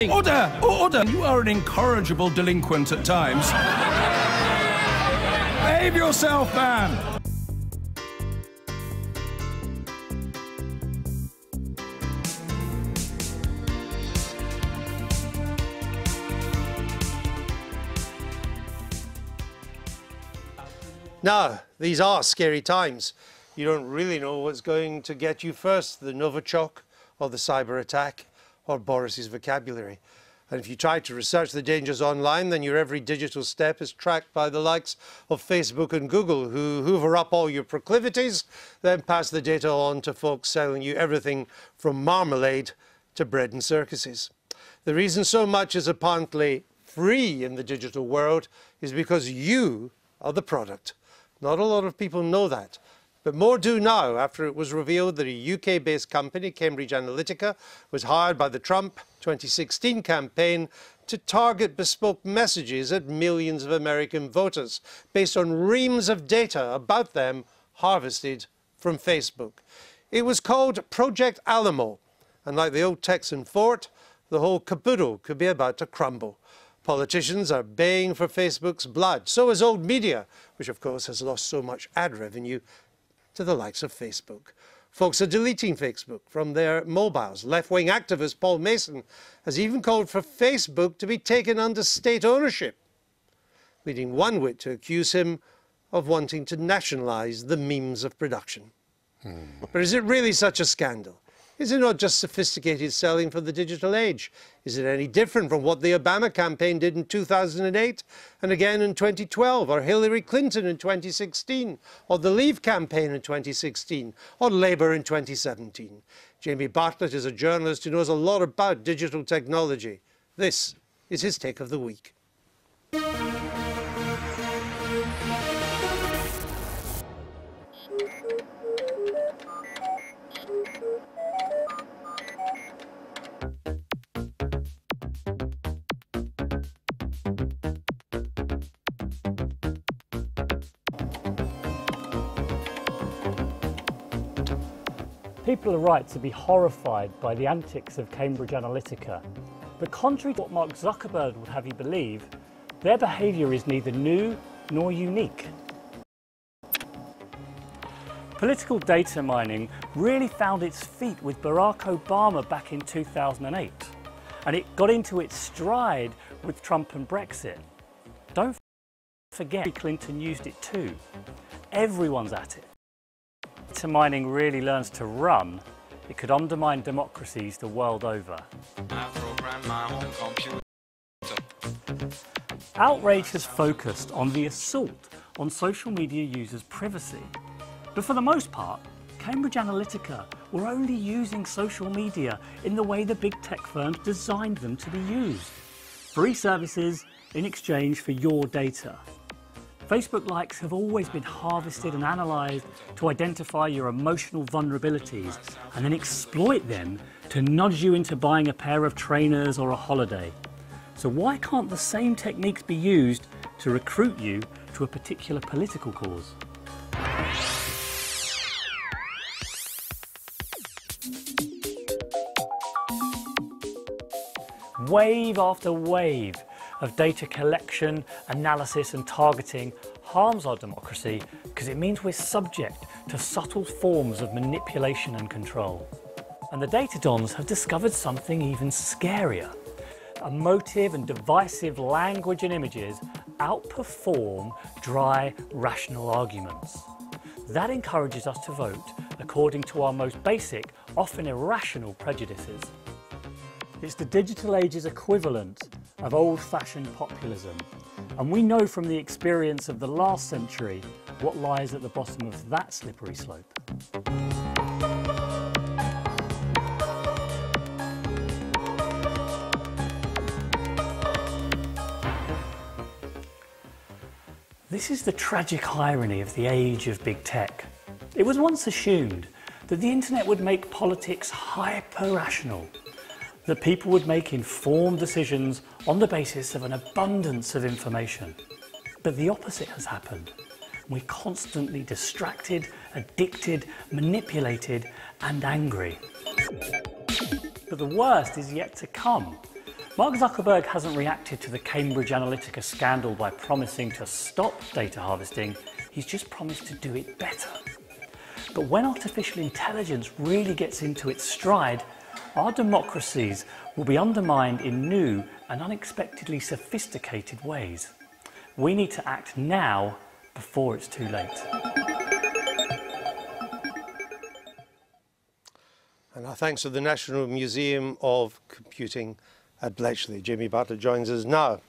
Order! Order! You are an incorrigible delinquent at times. Behave yourself, man! Now, these are scary times. You don't really know what's going to get you first, the Novichok or the cyber attack or Boris's vocabulary. And if you try to research the dangers online, then your every digital step is tracked by the likes of Facebook and Google, who hoover up all your proclivities, then pass the data on to folks selling you everything from marmalade to bread and circuses. The reason so much is apparently free in the digital world is because you are the product. Not a lot of people know that, but more do now after it was revealed that a UK-based company, Cambridge Analytica, was hired by the Trump 2016 campaign to target bespoke messages at millions of American voters based on reams of data about them harvested from Facebook. It was called Project Alamo, and like the old Texan fort, the whole caboodle could be about to crumble. Politicians are baying for Facebook's blood. So is old media, which of course has lost so much ad revenue to the likes of Facebook. Folks are deleting Facebook from their mobiles. Left-wing activist Paul Mason has even called for Facebook to be taken under state ownership, leading one wit to accuse him of wanting to nationalise the memes of production. But is it really such a scandal? Is it not just sophisticated selling for the digital age? Is it any different from what the Obama campaign did in 2008 and again in 2012, or Hillary Clinton in 2016, or the Leave campaign in 2016, or Labour in 2017? Jamie Bartlett is a journalist who knows a lot about digital technology. This is his take of the week. People are right to be horrified by the antics of Cambridge Analytica, but contrary to what Mark Zuckerberg would have you believe, their behaviour is neither new nor unique. Political data mining really found its feet with Barack Obama back in 2008, and it got into its stride with Trump and Brexit. Don't forget Clinton used it too. Everyone's at it. Data mining really learns to run, it could undermine democracies the world over. Outrage has focused on the assault on social media users' privacy. But for the most part, Cambridge Analytica were only using social media in the way the big tech firms designed them to be used. Free services in exchange for your data. Facebook likes have always been harvested and analysed to identify your emotional vulnerabilities and then exploit them to nudge you into buying a pair of trainers or a holiday. So why can't the same techniques be used to recruit you to a particular political cause? Wave after wave of data collection, analysis and targeting harms our democracy because it means we're subject to subtle forms of manipulation and control. And the data dons have discovered something even scarier. Emotive and divisive language and images outperform dry, rational arguments. That encourages us to vote according to our most basic, often irrational prejudices. It's the digital age's equivalent of old-fashioned populism, and we know from the experience of the last century what lies at the bottom of that slippery slope. This is the tragic irony of the age of big tech. It was once assumed that the internet would make politics hyper-rational, that people would make informed decisions on the basis of an abundance of information. But the opposite has happened. We're constantly distracted, addicted, manipulated, and angry. But the worst is yet to come. Mark Zuckerberg hasn't reacted to the Cambridge Analytica scandal by promising to stop data harvesting, he's just promised to do it better. But when artificial intelligence really gets into its stride, our democracies will be undermined in new and unexpectedly sophisticated ways. We need to act now before it's too late. And our thanks to the National Museum of Computing at Bletchley. Jamie Bartlett joins us now.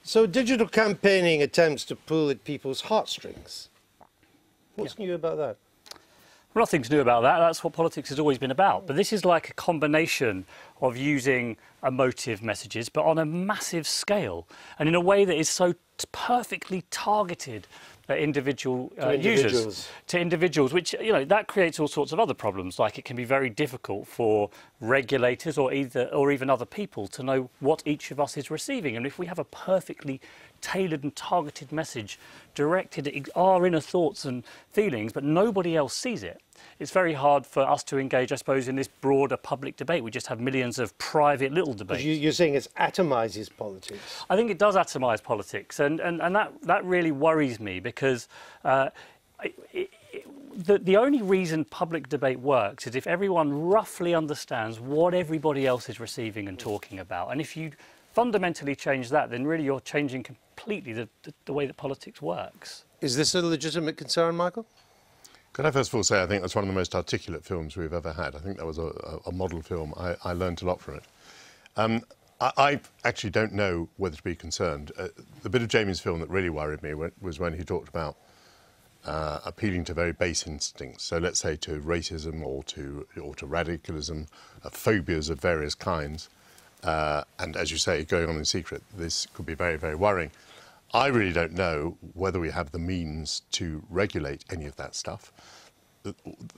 So digital campaigning attempts to pull at people's heartstrings. What's new about that? Well, nothing's new about that. That's what politics has always been about. But this is like a combination of using emotive messages, but on a massive scale and in a way that is so perfectly targeted at individual users, to individuals, which, you know, that creates all sorts of other problems. Like it can be very difficult for regulators or even other people to know what each of us is receiving. And if we have a perfectly tailored and targeted message directed at our inner thoughts and feelings, but nobody else sees it, it's very hard for us to engage, I suppose, in this broader public debate. We just have millions of private little debates. You're saying it atomises politics? I think it does atomise politics, and that really worries me, because the only reason public debate works is if everyone roughly understands what everybody else is receiving and talking about. And if you fundamentally change that, then really you're changing completely the way that politics works. Is this a legitimate concern, Michael? Could I first of all say I think that's one of the most articulate films we've ever had. I think that was a model film. I learned a lot from it. I actually don't know whether to be concerned. The bit of Jamie's film that really worried me was when he talked about appealing to very base instincts. So let's say to racism or to radicalism, phobias of various kinds. And as you say, going on in secret, this could be very, very worrying. I really don't know whether we have the means to regulate any of that stuff.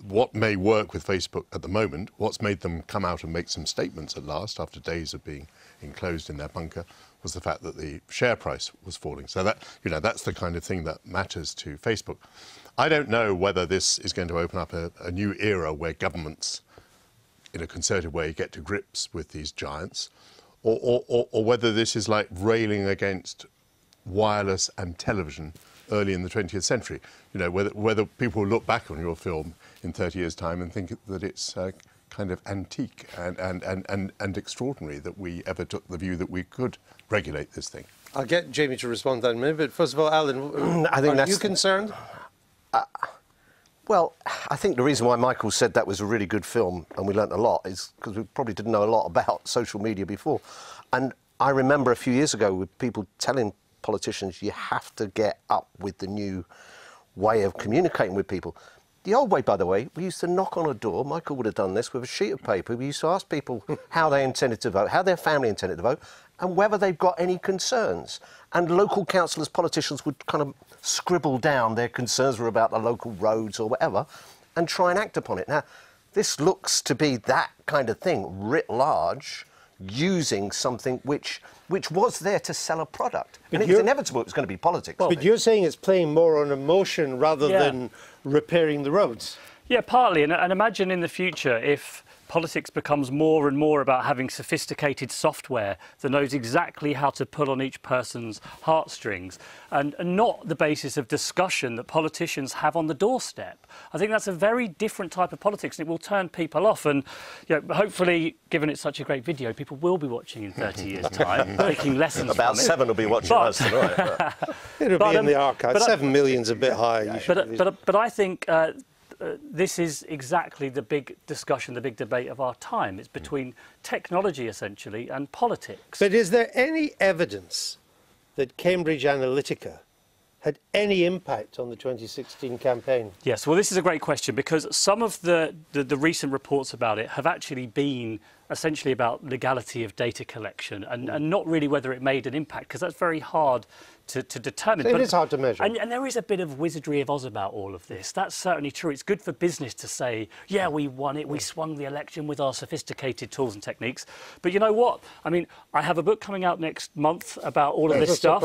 What may work with Facebook at the moment, what's made them come out and make some statements at last after days of being enclosed in their bunker, was the fact that the share price was falling. So that, you know, that's the kind of thing that matters to Facebook. I don't know whether this is going to open up a new era where governments, in a concerted way, get to grips with these giants, or whether this is like railing against wireless and television early in the 20th century. You know, whether people will look back on your film in 30 years' time and think that it's kind of antique and extraordinary that we ever took the view that we could regulate this thing. I'll get Jamie to respond to that in a minute, but first of all, Alan, are you concerned? Well, I think the reason why Michael said that was a really good film and we learnt a lot is because we probably didn't know a lot about social media before. And I remember a few years ago with people telling politicians you have to get up with the new way of communicating with people. The old way, by the way, we used to knock on a door, Michael would have done this, with a sheet of paper. We used to ask people how they intended to vote, how their family intended to vote, and whether they've got any concerns. And local councillors, politicians would kind of scribble down their concerns were about the local roads or whatever and try and act upon it. Now, this looks to be that kind of thing, writ large, using something which was there to sell a product. And it was inevitable it was going to be politics. Well, but you're saying it's playing more on emotion rather than repairing the roads. Yeah, partly. And imagine in the future if politics becomes more and more about having sophisticated software that knows exactly how to pull on each person's heartstrings and not the basis of discussion that politicians have on the doorstep. I think that's a very different type of politics, and it will turn people off. And you know, hopefully, given it's such a great video, people will be watch-ing in 30 years' time, taking lessons About from it. 7 will be watching us tonight. It'll be in the archive. 7 million's a bit high. But I think this is exactly the big discussion, the big debate of our time. It's between technology, essentially, and politics. But is there any evidence that Cambridge Analytica had any impact on the 2016 campaign? Yes, well, this is a great question, because some of the recent reports about it have actually been essentially about legality of data collection and not really whether it made an impact, because that's very hard to determine. It is hard to measure. And there is a bit of wizardry of Oz about all of this. That's certainly true. It's good for business to say, yeah, we won it, we swung the election with our sophisticated tools and techniques. But you know what? I mean, I have a book coming out next month about all of this stuff,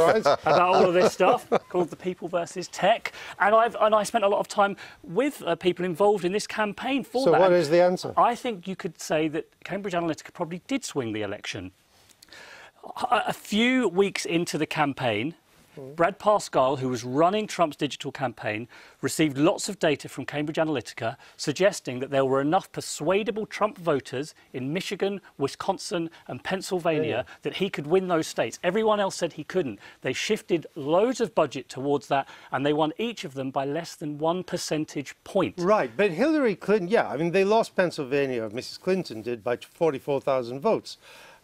called The People versus Tech. And I spent a lot of time with people involved in this campaign for that. So what is the answer? I think you could say that Cambridge Analytica probably did swing the election. A few weeks into the campaign, Brad Parscale, who was running Trump's digital campaign, received lots of data from Cambridge Analytica suggesting that there were enough persuadable Trump voters in Michigan, Wisconsin and Pennsylvania that he could win those states. Everyone else said he couldn't. They shifted loads of budget towards that and they won each of them by less than 1 percentage point. Right, but Hillary Clinton, yeah, I mean, they lost Pennsylvania, Mrs. Clinton did, by 44,000 votes.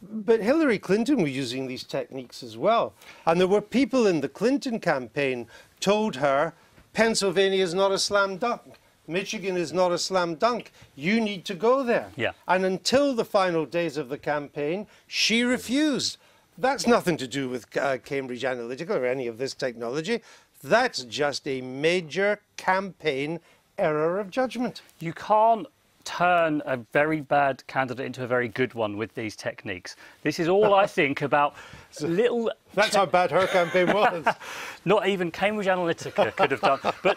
But Hillary Clinton was using these techniques as well. And there were people in the Clinton campaign told her, Pennsylvania is not a slam dunk. Michigan is not a slam dunk. You need to go there. Yeah. And until the final days of the campaign, she refused. That's nothing to do with Cambridge Analytica or any of this technology. That's just a major campaign error of judgment. You can't turn a very bad candidate into a very good one with these techniques. This is all I think about little... That's how bad her campaign was. Not even Cambridge Analytica could have done. But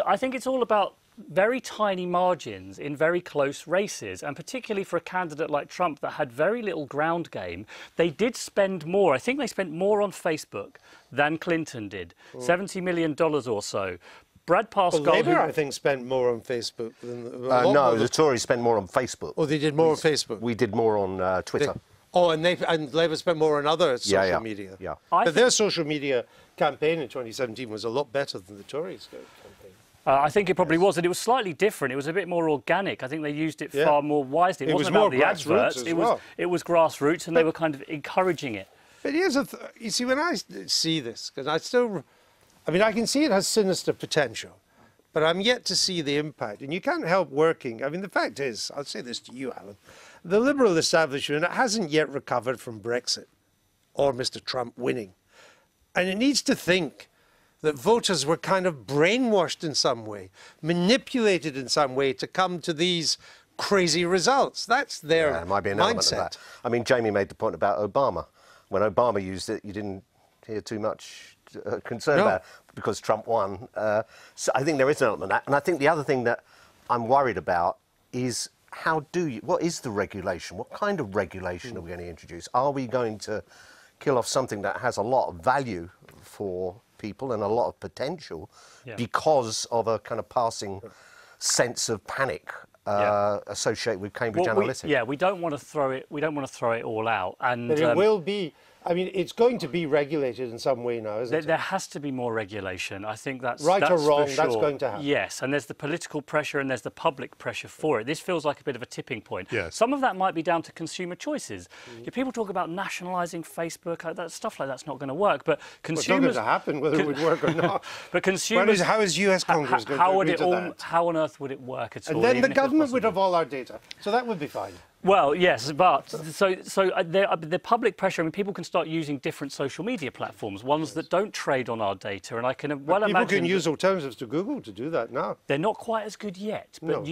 I think it's all about very tiny margins in very close races, and particularly for a candidate like Trump that had very little ground game. They did spend more. I think they spent more on Facebook than Clinton did, $70 million or so. Brad Parscale... Well, Labour, I think, spent more on Facebook than... No, the Tories spent more on Facebook. Oh, they did more on Facebook? We did more on Twitter. And Labour spent more on other social media. Yeah. But their social media campaign in 2017 was a lot better than the Tories' campaign. I think it probably was, and it was slightly different. It was a bit more organic. I think they used it far more wisely. It wasn't about the adverts. It was grassroots, and they were kind of encouraging it. But here's you see, when I see this, because I mean, I can see it has sinister potential, but I'm yet to see the impact. And you can't help working. I mean, the fact is, I'll say this to you, Alan, the Liberal establishment hasn't yet recovered from Brexit or Mr. Trump winning. And it needs to think that voters were kind of brainwashed in some way, manipulated in some way to come to these crazy results. That's their there might be an element of that. I mean, Jamie made the point about Obama. When Obama used it, you didn't hear too much concern about it because Trump won. So I think there is an element of that. And I think the other thing that I'm worried about is what is the regulation? What kind of regulation are we going to introduce? Are we going to kill off something that has a lot of value for people and a lot of potential because of a kind of passing sense of panic associated with Cambridge Analytica? We don't want to throw it. We don't want to throw it all out. And but it will be. I mean, it's going to be regulated in some way now, isn't it? There has to be more regulation. I think that's right or wrong. For sure. That's going to happen. Yes, and there's the political pressure and there's the public pressure for it. This feels like a bit of a tipping point. Yes. Some of that might be down to consumer choices. People talk about nationalising Facebook. That stuff like that's not going to work. But consumers... It's not going to happen, whether it would work or not. But consumers... How is US Congress going to agree to that? How on earth would it work at all? And then the government would have all our data, so that would be fine. Well, yes, but the public pressure. I mean, people can start using different social media platforms, ones that don't trade on our data, and I can well imagine people can use alternatives to Google to do that now. They're not quite as good yet, but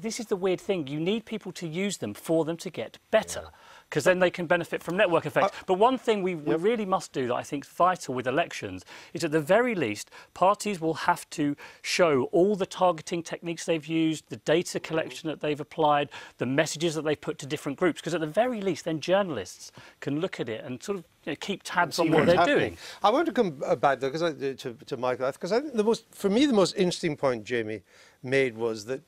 this is the weird thing. You need people to use them for them to get better. Because then they can benefit from network effects. But one thing we really must do that I think is vital with elections is at the very least, parties will have to show all the targeting techniques they've used, the data collection that they've applied, the messages that they've put to different groups. Because at the very least, then journalists can look at it and sort of keep tabs on what they're doing. I want to come back though, to Michael, because I think for me the most interesting point Jamie made was that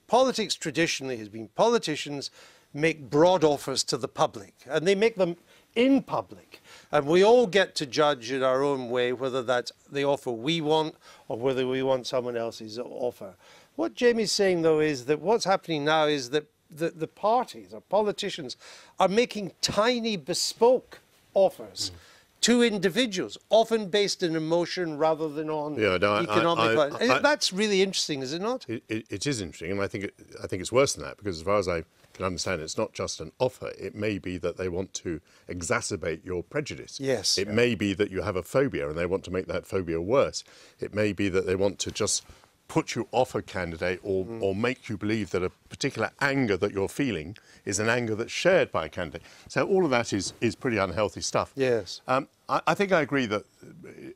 politics traditionally has been politicians make broad offers to the public, and they make them in public. And we all get to judge in our own way whether that's the offer we want or whether we want someone else's offer. What Jamie's saying, though, is that what's happening now is that the parties or politicians are making tiny bespoke offers to individuals, often based in emotion rather than on economic value. That's really interesting, is it not? It is interesting, and I think it's worse than that, because as far as I can understand, it's not just an offer. It may be that they want to exacerbate your prejudice. Yes. It may be that you have a phobia and they want to make that phobia worse. It may be that they want to just put you off a candidate or make you believe that a particular anger that you're feeling is an anger that's shared by a candidate. So all of that is pretty unhealthy stuff. Yes. I think I agree that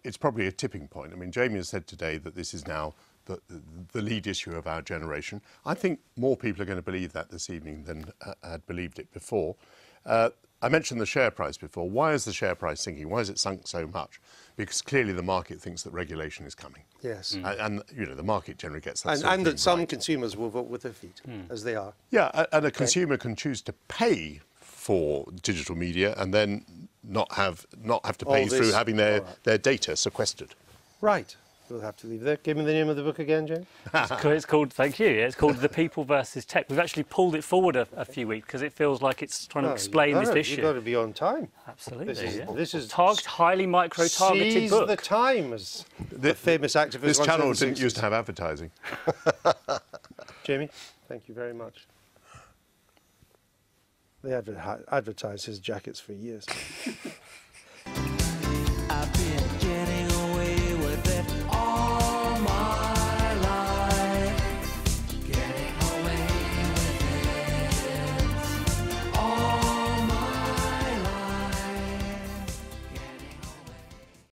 it's probably a tipping point. I mean, Jamie has said today that this is now the lead issue of our generation. I think more people are going to believe that this evening than had believed it before. I I mentioned the share price before. Why is the share price sinking? Why has it sunk so much? Because clearly the market thinks that regulation is coming. Yes. And you know, the market generally gets that And, sort of and thing that some right. consumers will vote with their feet, as they are. Yeah, and a consumer can choose to pay for digital media and then not have to pay All through this- having their data sequestered. Right. We'll have to leave there. Give me the name of the book again, James. It's called, thank you, it's called The People versus Tech. We've actually pulled it forward a few weeks because it feels like it's trying to explain this issue. You've got to be on time. Absolutely. This is highly micro-targeted seize book. the time, as the famous activist This once said channel in the didn't 60s. used to have advertising. Jamie, thank you very much. They advertise his jackets for years. I've been